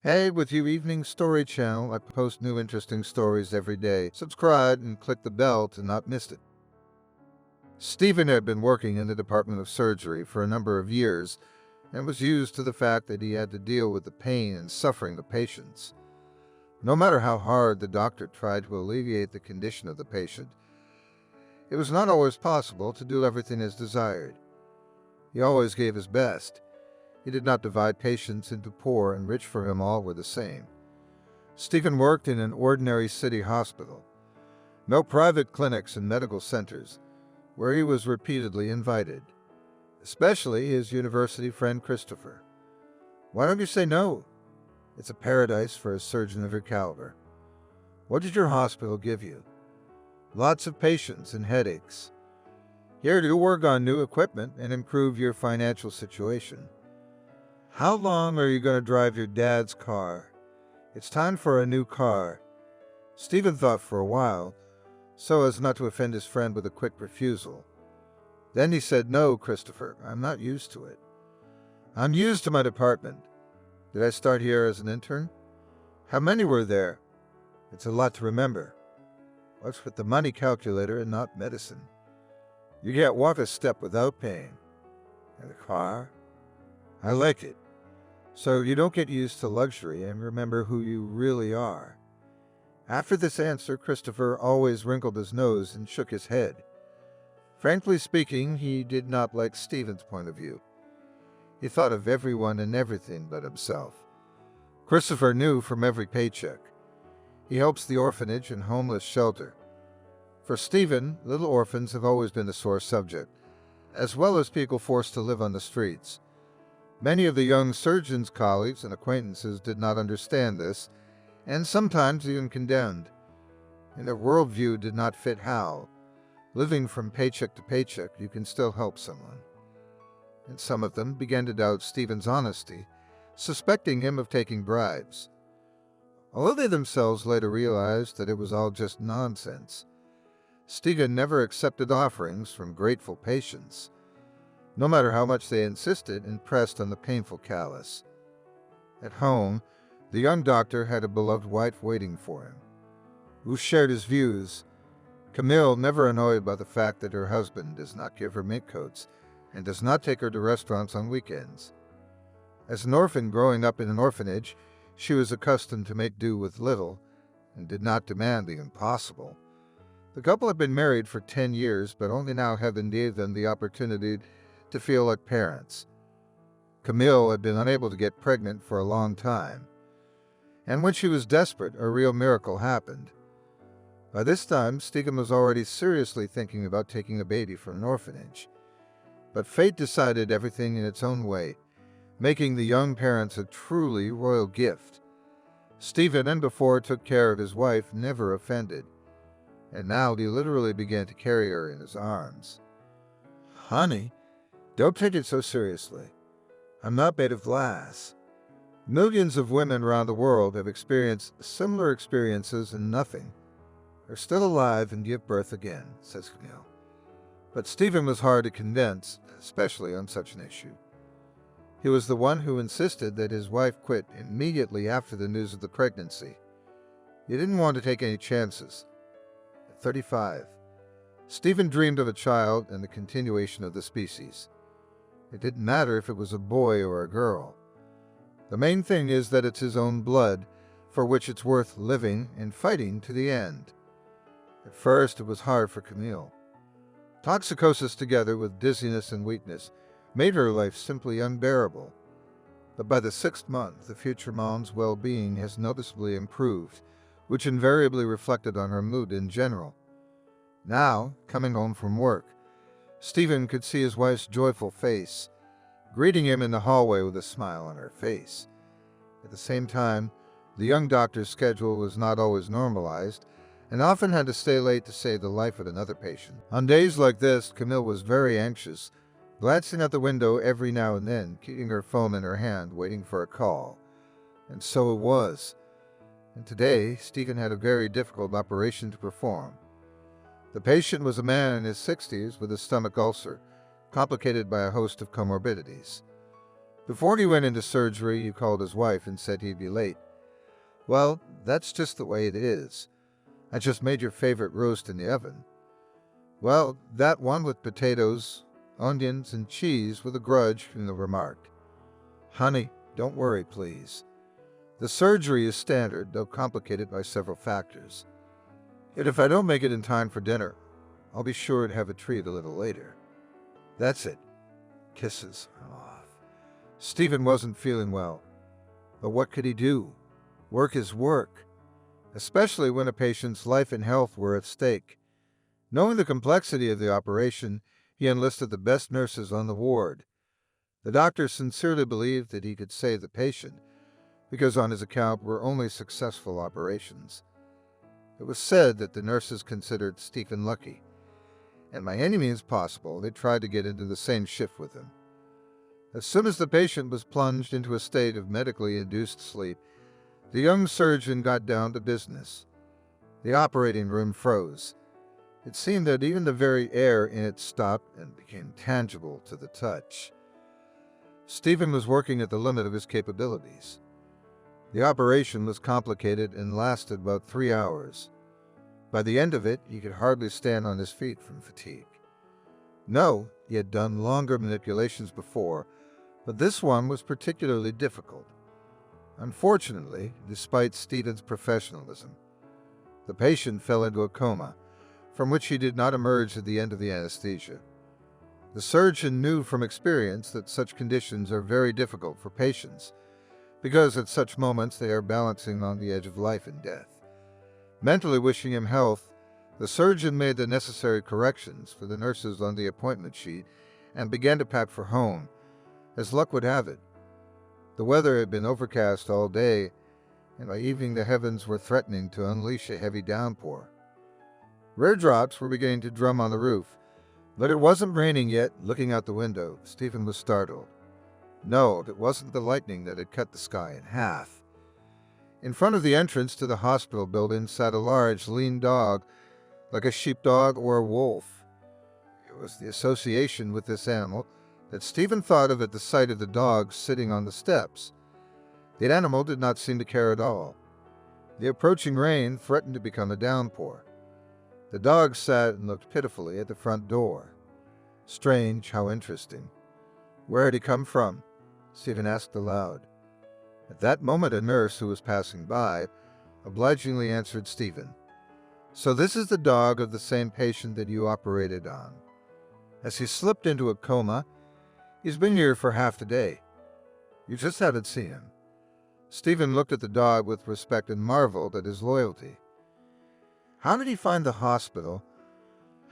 Hey, with you evening story channel, I post new interesting stories every day. Subscribe and click the bell to not miss it. Stephen had been working in the Department of Surgery for a number of years and was used to the fact that he had to deal with the pain and suffering of patients. No matter how hard the doctor tried to alleviate the condition of the patient, it was not always possible to do everything as desired. He always gave his best. He did not divide patients into poor and rich, for him all were the same. Stephen worked in an ordinary city hospital. No private clinics and medical centers, where he was repeatedly invited. Especially his university friend Christopher. "Why don't you say no? It's a paradise for a surgeon of your caliber. What did your hospital give you? Lots of patients and headaches. Here to work on new equipment and improve your financial situation. How long are you going to drive your dad's car? It's time for a new car." Stephen thought for a while, so as not to offend his friend with a quick refusal. Then he said, "No, Christopher, I'm not used to it. I'm used to my department. Did I start here as an intern? How many were there? It's a lot to remember. What's with the money calculator and not medicine? You can't walk a step without paying. And the car? I like it. So you don't get used to luxury and remember who you really are." After this answer, Christopher always wrinkled his nose and shook his head. Frankly speaking, he did not like Stephen's point of view. He thought of everyone and everything but himself. Christopher knew from every paycheck. He helps the orphanage and homeless shelter. For Stephen, little orphans have always been a sore subject, as well as people forced to live on the streets. Many of the young surgeon's colleagues and acquaintances did not understand this, and sometimes even condemned. And their worldview did not fit how, living from paycheck to paycheck, you can still help someone. And some of them began to doubt Stephen's honesty, suspecting him of taking bribes. Although they themselves later realized that it was all just nonsense, Stephen never accepted offerings from grateful patients, no matter how much they insisted and pressed on the painful callous. At home, the young doctor had a beloved wife waiting for him, who shared his views. Camille, never annoyed by the fact that her husband does not give her mink coats and does not take her to restaurants on weekends. As an orphan growing up in an orphanage, she was accustomed to make do with little and did not demand the impossible. The couple had been married for 10 years, but only now heaven gave them the opportunity to feel like parents. Camille had been unable to get pregnant for a long time, and when she was desperate, a real miracle happened. By this time, Stephen was already seriously thinking about taking a baby from an orphanage. But fate decided everything in its own way, making the young parents a truly royal gift. Stephen, and before took care of his wife, never offended, and now he literally began to carry her in his arms. "Honey, don't take it so seriously. I'm not made of glass. Millions of women around the world have experienced similar experiences and nothing. They're still alive and give birth again," says Camille. But Stephen was hard to convince, especially on such an issue. He was the one who insisted that his wife quit immediately after the news of the pregnancy. He didn't want to take any chances. At 35, Stephen dreamed of a child and the continuation of the species. It didn't matter if it was a boy or a girl. The main thing is that it's his own blood, for which it's worth living and fighting to the end. At first, it was hard for Camille. Toxicosis together with dizziness and weakness made her life simply unbearable. But by the 6th month, the future mom's well-being has noticeably improved, which invariably reflected on her mood in general. Now, coming home from work, Stephen could see his wife's joyful face, greeting him in the hallway with a smile on her face. At the same time, the young doctor's schedule was not always normalized, and often had to stay late to save the life of another patient. On days like this, Camille was very anxious, glancing out the window every now and then, keeping her phone in her hand, waiting for a call. And so it was. And today, Stephen had a very difficult operation to perform. The patient was a man in his 60s with a stomach ulcer, complicated by a host of comorbidities. Before he went into surgery, he called his wife and said he'd be late. Well, that's just the way it is. I just made your favorite roast in the oven. Well, that one with potatoes, onions, and cheese with a grudge, Camille remarked. Honey, don't worry, please. The surgery is standard, though complicated by several factors. Yet if I don't make it in time for dinner, I'll be sure to have a treat a little later. That's it. Kisses off. Stephen wasn't feeling well. But what could he do? Work is work, especially when a patient's life and health were at stake. Knowing the complexity of the operation, he enlisted the best nurses on the ward. The doctor sincerely believed that he could save the patient, because on his account were only successful operations. It was said that the nurses considered Stephen lucky, and by any means possible they tried to get into the same shift with him. As soon as the patient was plunged into a state of medically induced sleep, the young surgeon got down to business. The operating room froze. It seemed that even the very air in it stopped and became tangible to the touch. Stephen was working at the limit of his capabilities. The operation was complicated and lasted about 3 hours. By the end of it, he could hardly stand on his feet from fatigue. No, he had done longer manipulations before, but this one was particularly difficult. Unfortunately, despite Stephen's professionalism, the patient fell into a coma, from which he did not emerge at the end of the anesthesia. The surgeon knew from experience that such conditions are very difficult for patients, because at such moments they are balancing on the edge of life and death. Mentally wishing him health, the surgeon made the necessary corrections for the nurses on the appointment sheet and began to pack for home. As luck would have it, the weather had been overcast all day, and by evening the heavens were threatening to unleash a heavy downpour. Rare drops were beginning to drum on the roof, but it wasn't raining yet. Looking out the window, Stephen was startled. No, it wasn't the lightning that had cut the sky in half. In front of the entrance to the hospital building sat a large, lean dog, like a sheepdog or a wolf. It was the association with this animal that Stephen thought of at the sight of the dog sitting on the steps. The animal did not seem to care at all. The approaching rain threatened to become a downpour. The dog sat and looked pitifully at the front door. Strange, how interesting. Where had he come from? Stephen asked aloud. At that moment, a nurse who was passing by obligingly answered Stephen. So this is the dog of the same patient that you operated on. As he slipped into a coma, he's been here for half the day. You just haven't seen him. Stephen looked at the dog with respect and marveled at his loyalty. How did he find the hospital?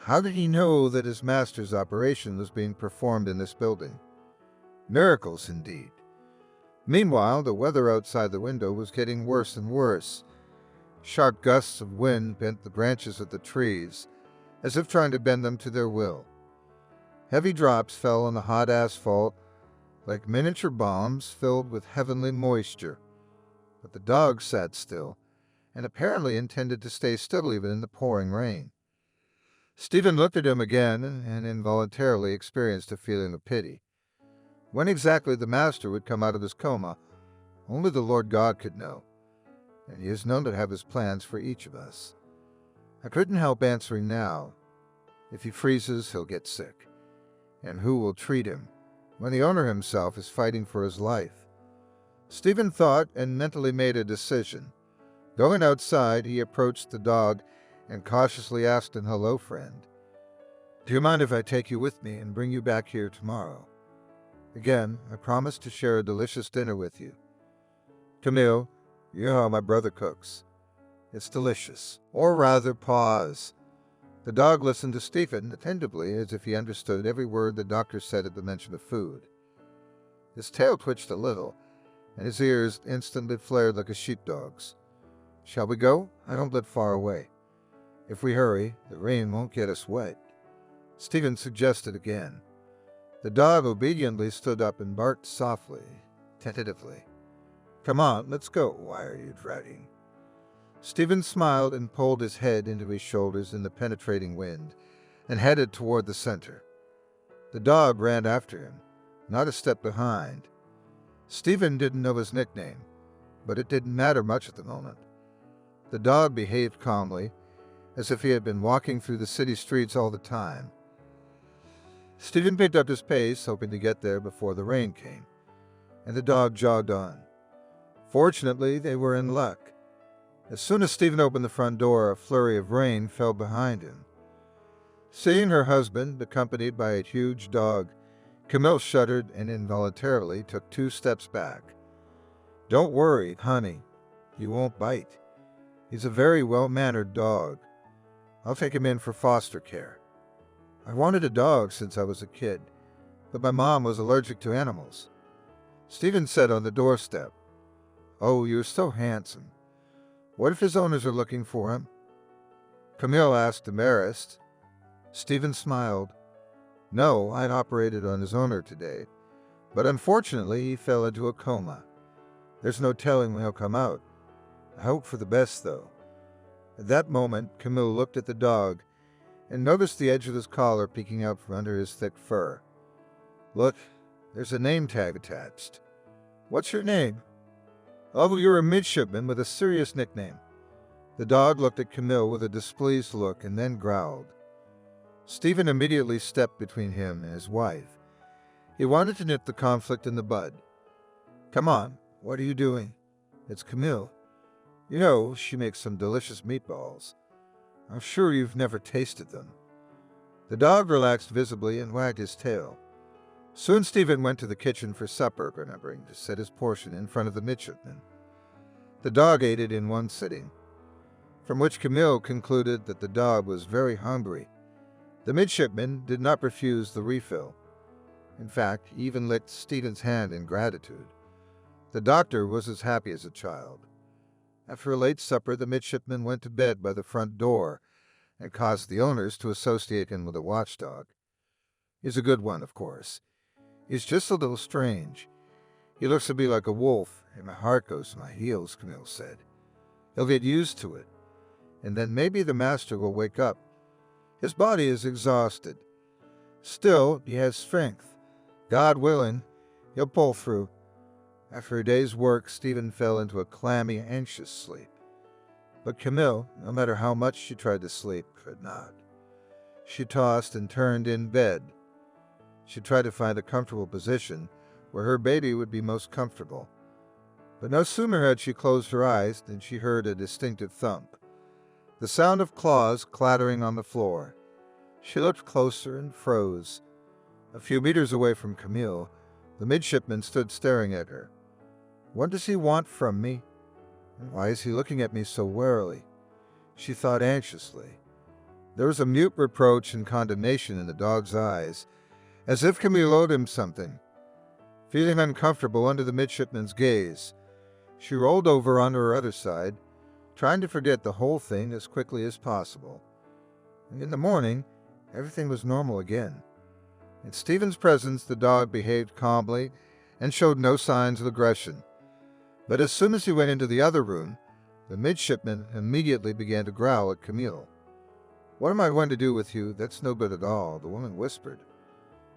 How did he know that his master's operation was being performed in this building? Miracles, indeed. Meanwhile, the weather outside the window was getting worse and worse. Sharp gusts of wind bent the branches of the trees, as if trying to bend them to their will. Heavy drops fell on the hot asphalt, like miniature bombs filled with heavenly moisture. But the dog sat still, and apparently intended to stay still even in the pouring rain. Stephen looked at him again and involuntarily experienced a feeling of pity. When exactly the master would come out of his coma, only the Lord God could know, and he is known to have his plans for each of us. I couldn't help answering now. If he freezes, he'll get sick. And who will treat him when the owner himself is fighting for his life? Stephen thought and mentally made a decision. Going outside, he approached the dog and cautiously asked him, "Hello, friend. Do you mind if I take you with me and bring you back here tomorrow? Again, I promise to share a delicious dinner with you. Camille, you know how my brother cooks. It's delicious." Or rather, pause. The dog listened to Stephen attentively, as if he understood every word the doctor said at the mention of food. His tail twitched a little, and his ears instantly flared like a sheepdog's. "Shall we go? I don't live far away. If we hurry, the rain won't get us wet," Stephen suggested again. The dog obediently stood up and barked softly, tentatively. "Come on, let's go. Why are you dragging?" Stephen smiled and pulled his head into his shoulders in the penetrating wind and headed toward the center. The dog ran after him, not a step behind. Stephen didn't know his nickname, but it didn't matter much at the moment. The dog behaved calmly, as if he had been walking through the city streets all the time. Stephen picked up his pace, hoping to get there before the rain came, and the dog jogged on. Fortunately, they were in luck. As soon as Stephen opened the front door, a flurry of rain fell behind him. Seeing her husband, accompanied by a huge dog, Camille shuddered and involuntarily took 2 steps back. "Don't worry, honey. He won't bite. He's a very well-mannered dog. I'll take him in for foster care. I wanted a dog since I was a kid, but my mom was allergic to animals." Stephen said on the doorstep, "Oh, you're so handsome. What if his owners are looking for him?" Camille asked, embarrassed. Stephen smiled. "No, I'd operated on his owner today, but unfortunately he fell into a coma. There's no telling when he'll come out. I hope for the best, though." At that moment, Camille looked at the dog and noticed the edge of his collar peeking out from under his thick fur. "Look, there's a name tag attached. What's your name?" "Oh, you're a midshipman with a serious nickname." The dog looked at Camille with a displeased look and then growled. Stephen immediately stepped between him and his wife. He wanted to nip the conflict in the bud. "Come on, what are you doing?" "It's Camille. You know, she makes some delicious meatballs. I'm sure you've never tasted them." The dog relaxed visibly and wagged his tail. Soon Stephen went to the kitchen for supper, remembering to set his portion in front of the midshipman. The dog ate it in one sitting, from which Camille concluded that the dog was very hungry. The midshipman did not refuse the refill. In fact, he even licked Stephen's hand in gratitude. The doctor was as happy as a child. After a late supper, the midshipman went to bed by the front door and caused the owners to associate him with a watchdog. He's a good one, of course. He's just a little strange. He looks to me like a wolf, and my heart goes to my heels, Camille said. He'll get used to it, and then maybe the master will wake up. His body is exhausted. Still, he has strength. God willing, he'll pull through. After a day's work, Stephen fell into a clammy, anxious sleep. But Camille, no matter how much she tried to sleep, could not. She tossed and turned in bed. She tried to find a comfortable position where her baby would be most comfortable. But no sooner had she closed her eyes than she heard a distinctive thump, the sound of claws clattering on the floor. She looked closer and froze. A few meters away from Camille, the midshipman stood staring at her. What does he want from me? And why is he looking at me so warily? She thought anxiously. There was a mute reproach and condemnation in the dog's eyes, as if Camille owed him something. Feeling uncomfortable under the midshipman's gaze, she rolled over onto her other side, trying to forget the whole thing as quickly as possible. And in the morning, everything was normal again. In Stephen's presence, the dog behaved calmly and showed no signs of aggression. But as soon as he went into the other room, the midshipman immediately began to growl at Camille. "What am I going to do with you? That's no good at all," the woman whispered.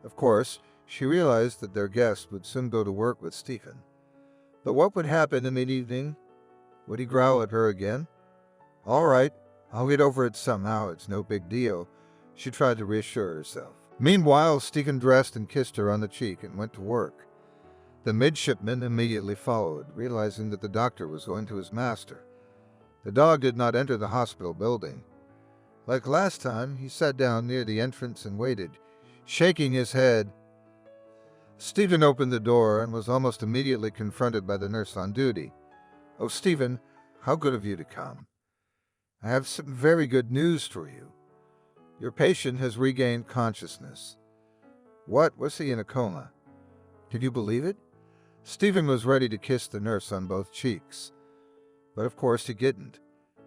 Of course, she realized that their guest would soon go to work with Stephen. But what would happen in the evening? Would he growl at her again? "All right, I'll get over it somehow. It's no big deal," she tried to reassure herself. Meanwhile, Stephen dressed and kissed her on the cheek and went to work. The midshipman immediately followed, realizing that the doctor was going to his master. The dog did not enter the hospital building. Like last time, he sat down near the entrance and waited, shaking his head. Stephen opened the door and was almost immediately confronted by the nurse on duty. "Oh, Stephen, how good of you to come. I have some very good news for you. Your patient has regained consciousness." "What? Was he in a coma?" "Can you believe it?" Stephen was ready to kiss the nurse on both cheeks. But of course he didn't.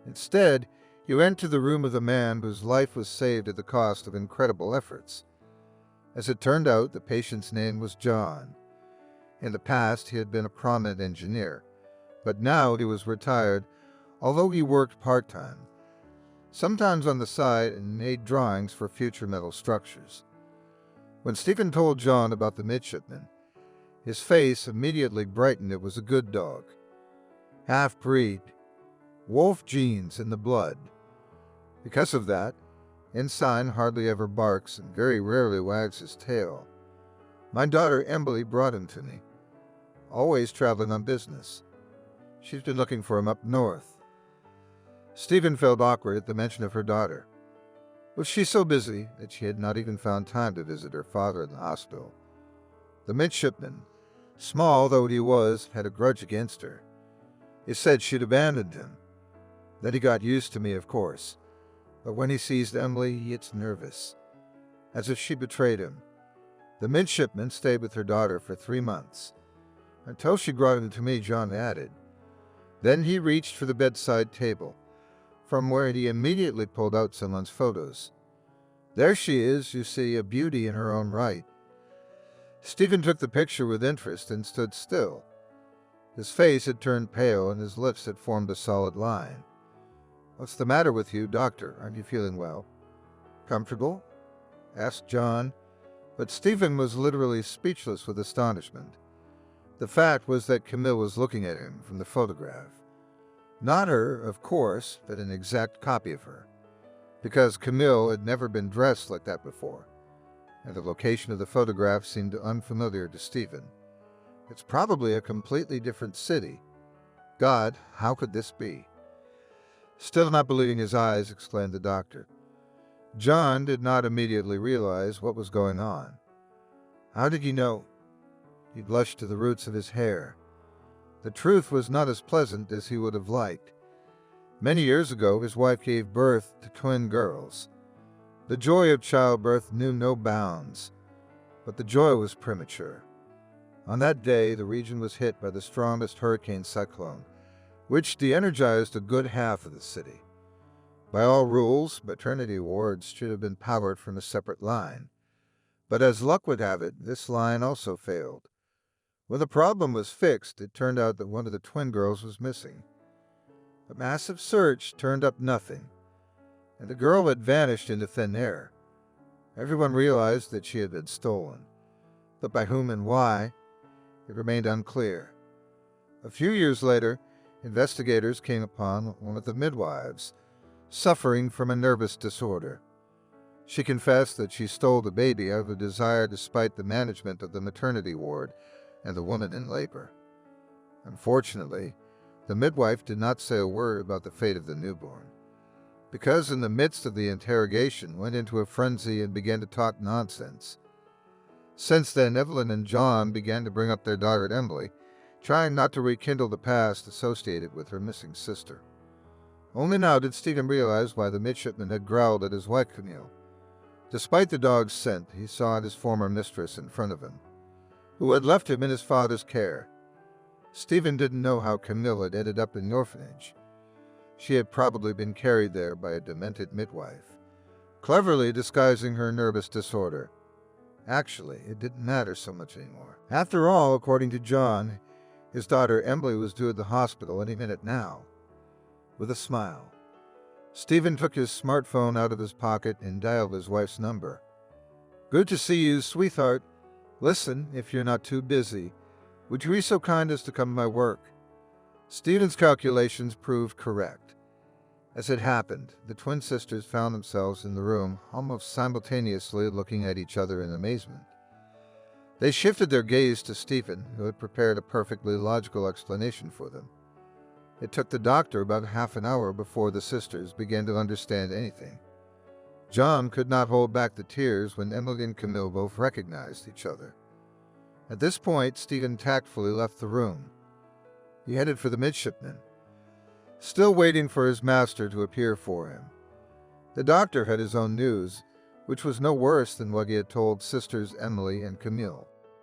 Instead, he went to the room of the man whose life was saved at the cost of incredible efforts. As it turned out, the patient's name was John. In the past, he had been a prominent engineer, but now he was retired, although he worked part-time, sometimes on the side, and made drawings for future metal structures. When Stephen told John about the midshipman, His face immediately brightened. It was a good dog. Half-breed. Wolf genes in the blood. Because of that, Ensign hardly ever barks and very rarely wags his tail. My daughter Emily brought him to me, always traveling on business. She's been looking for him up north. Stephen felt awkward at the mention of her daughter. Was she so busy that she had not even found time to visit her father in the hospital? The midshipman, small though he was, had a grudge against her. He said she'd abandoned him. Then he got used to me, of course. But when he sees Emily, he gets nervous, as if she betrayed him. The midshipman stayed with her daughter for 3 months, until she brought him to me, John added. Then he reached for the bedside table, from where he immediately pulled out someone's photos. There she is, you see, a beauty in her own right. Stephen took the picture with interest and stood still. His face had turned pale and his lips had formed a solid line. "What's the matter with you, doctor? Aren't you feeling well?" "Comfortable?" asked John, but Stephen was literally speechless with astonishment. The fact was that Camille was looking at him from the photograph. Not her, of course, but an exact copy of her, because Camille had never been dressed like that before, and the location of the photograph seemed unfamiliar to Stephen. It's probably a completely different city. God, how could this be? Still not believing his eyes, exclaimed the doctor. John did not immediately realize what was going on. How did you know? He blushed to the roots of his hair. The truth was not as pleasant as he would have liked. Many years ago, his wife gave birth to twin girls. The joy of childbirth knew no bounds, but the joy was premature. On that day, the region was hit by the strongest hurricane cyclone, which de-energized a good half of the city. By all rules, maternity wards should have been powered from a separate line. But as luck would have it, this line also failed. When the problem was fixed, it turned out that one of the twin girls was missing. A massive search turned up nothing, and the girl had vanished into thin air. Everyone realized that she had been stolen, but by whom and why, it remained unclear. A few years later, investigators came upon one of the midwives, suffering from a nervous disorder. She confessed that she stole the baby out of a desire to spite the management of the maternity ward and the woman in labor. Unfortunately, the midwife did not say a word about the fate of the newborn, because in the midst of the interrogation went into a frenzy and began to talk nonsense. Since then, Evelyn and John began to bring up their daughter Emily, trying not to rekindle the past associated with her missing sister. Only now did Stephen realize why the midshipman had growled at his wife Camille. Despite the dog's scent, he saw his former mistress in front of him, who had left him in his father's care. Stephen didn't know how Camille had ended up in the orphanage. She had probably been carried there by a demented midwife, cleverly disguising her nervous disorder. Actually, it didn't matter so much anymore. After all, according to John, his daughter Emily was due at the hospital any minute now. With a smile, Stephen took his smartphone out of his pocket and dialed his wife's number. "Good to see you, sweetheart. Listen, if you're not too busy, would you be so kind as to come to my work?" Stephen's calculations proved correct. As it happened, the twin sisters found themselves in the room almost simultaneously looking at each other in amazement. They shifted their gaze to Stephen, who had prepared a perfectly logical explanation for them. It took the doctor about half an hour before the sisters began to understand anything. John could not hold back the tears when Emily and Camille both recognized each other. At this point, Stephen tactfully left the room. He headed for the midshipman, still waiting for his master to appear for him. The doctor had his own news, which was no worse than what he had told sisters Emily and Camille.